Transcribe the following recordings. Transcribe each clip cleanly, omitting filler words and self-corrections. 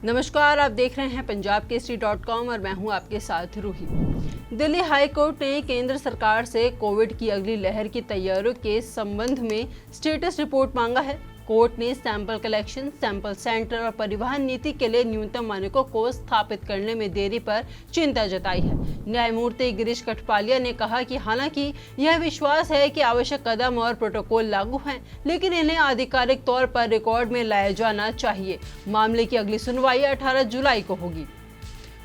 नमस्कार, आप देख रहे हैं पंजाब केसरी.com और मैं हूं आपके साथ रूही। दिल्ली हाई कोर्ट ने केंद्र सरकार से कोविड की अगली लहर की तैयारियों के संबंध में स्टेटस रिपोर्ट मांगा है। कोर्ट ने सैंपल कलेक्शन, सैंपल सेंटर और परिवहन नीति के लिए न्यूनतम मानकों को स्थापित करने में देरी पर चिंता जताई है। न्यायमूर्ति गिरीश कठपालिया ने कहा कि हालांकि यह विश्वास है कि आवश्यक कदम और प्रोटोकॉल लागू हैं, लेकिन इन्हें आधिकारिक तौर पर रिकॉर्ड में लाया जाना चाहिए। मामले की अगली सुनवाई 18 जुलाई को होगी।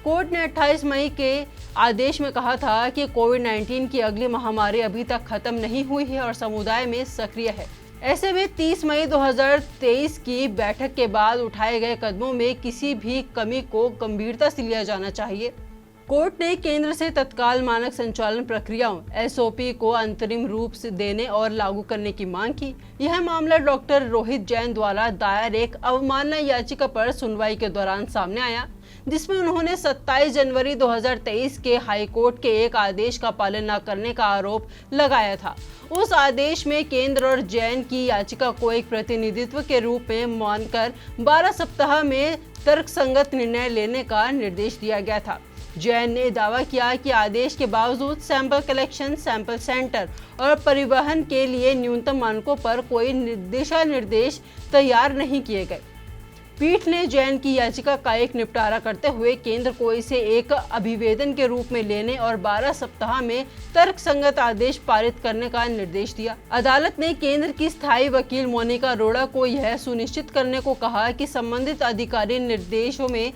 कोर्ट ने 28 मई के आदेश में कहा था कि कोविड-19 की अगली महामारी अभी तक खत्म नहीं हुई है और समुदाय में सक्रिय है। ऐसे में 30 मई 2023 की बैठक के बाद उठाए गए कदमों में किसी भी कमी को गंभीरता से लिया जाना चाहिए। कोर्ट ने केंद्र से तत्काल मानक संचालन प्रक्रियाओं (SOP) को अंतरिम रूप से देने और लागू करने की मांग की। यह मामला डॉक्टर रोहित जैन द्वारा दायर एक अवमानना याचिका पर सुनवाई के दौरान सामने आया, जिसमें उन्होंने 27 जनवरी 2023 के हाई कोर्ट के एक आदेश का पालन न करने का आरोप लगाया था। उस आदेश में केंद्र और जैन की याचिका को एक प्रतिनिधित्व के रूप में मानकर 12 सप्ताह में तर्कसंगत निर्णय लेने का निर्देश दिया गया था। जैन ने दावा किया कि आदेश के बावजूद सैंपल कलेक्शन, सैंपल सेंटर और परिवहन के लिए न्यूनतम मानकों पर कोई दिशा निर्देश तैयार नहीं किए गए। पीठ ने जैन की याचिका का एक निपटारा करते हुए केंद्र को इसे एक अभिवेदन के रूप में लेने और 12 सप्ताह में तर्कसंगत आदेश पारित करने का निर्देश दिया। अदालत ने केंद्र की स्थायी वकील मोनिका अरोड़ा को यह सुनिश्चित करने को कहा कि संबंधित अधिकारी निर्देशों में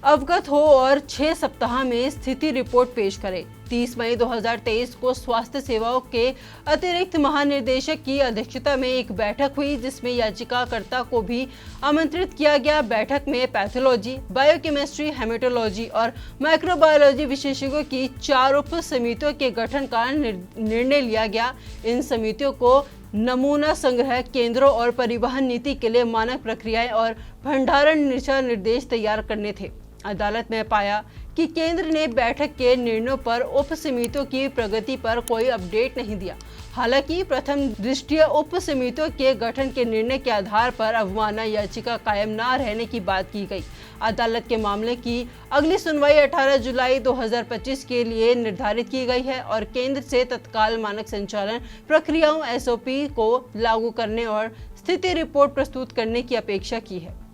अवगत हो और 6 सप्ताह में स्थिति रिपोर्ट पेश करे। 30 मई 2023 को स्वास्थ्य सेवाओं के अतिरिक्त महानिदेशक की अध्यक्षता में एक बैठक हुई, जिसमें याचिकाकर्ता को भी आमंत्रित किया गया। बैठक में पैथोलॉजी, बायोकेमिस्ट्री, हेमेटोलॉजी और माइक्रोबायोलॉजी विशेषज्ञों की 4 उप समितियों के गठन का निर्णय लिया गया। इन समितियों को नमूना संग्रह केंद्रों और परिवहन नीति के लिए मानक प्रक्रियाएं और भंडारण दिशा निर्देश तैयार करने थे। अदालत ने पाया कि केंद्र ने बैठक के निर्णयों पर उप समितियों की प्रगति पर कोई अपडेट नहीं दिया। हालांकि प्रथम दृष्टया उप समितियों के गठन के निर्णय के आधार पर अवमानना याचिका कायम न रहने की बात की गई। अदालत के मामले की अगली सुनवाई 18 जुलाई 2025 के लिए निर्धारित की गई है और केंद्र से तत्काल मानक संचालन प्रक्रियाओं (SOP) को लागू करने और स्थिति रिपोर्ट प्रस्तुत करने की अपेक्षा की है।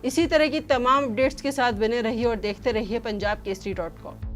इसी तरह की तमाम अपडेट्स के साथ बने रहिए और देखते रहिए पंजाब केसरी.com।